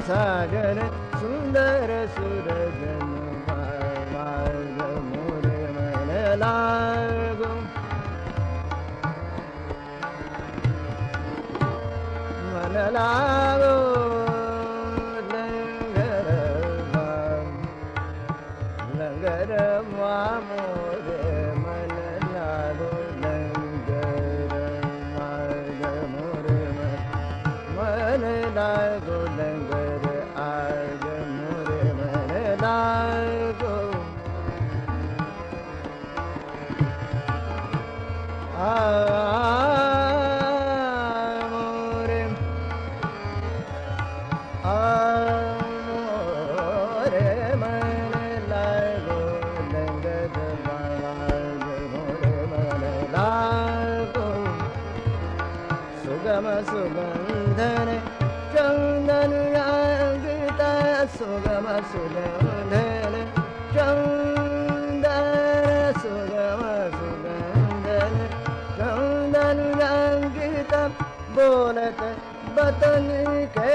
सागर सुंदर सुरजन मार्ग मोरे मन लागो मन लागो लंगर मोरे मन लागो लंगर मार्ग मोरे मन लागो लंगर आग मोरे मन लागो मोरे मोरे मन लागो लंगर मार्ग मोरे मन लागो सुगम सुगंधन चंदन अंगता सुगम सुगंधन चंदन सुगम सुगंधन चंदन अंगता बोलत बतन के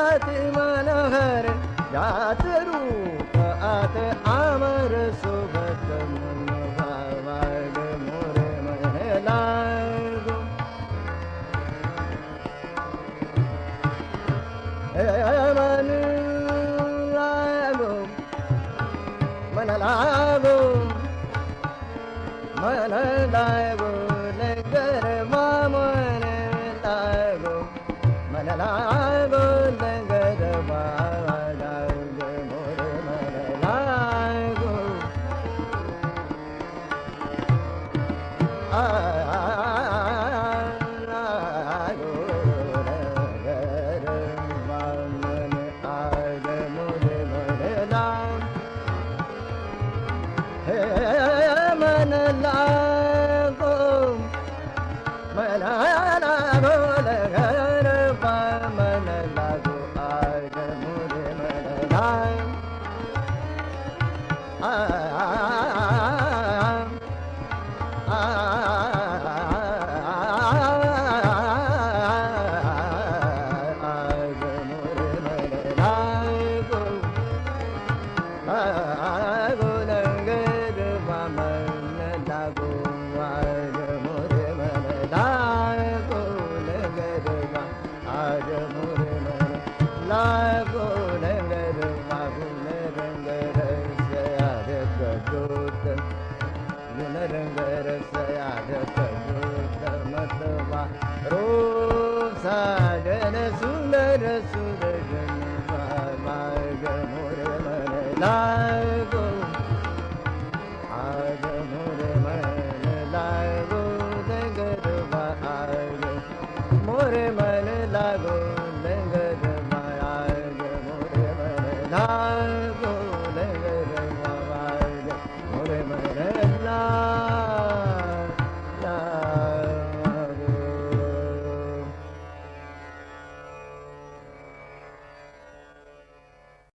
अति मनोहर जात रूप आत अमर सुभत मन भावाग मोरे मन लागो मन लागो मन लागो मन लागो लंगर मन लागो मन लागो लंगर लागो मोरे मन लागो मन लागो मन लागो लगर मन लागो आग मोरे मन आग मोरे मन लागो आगो लंगर मन लागो आग मोरे मन लागो लंगर आग मोरे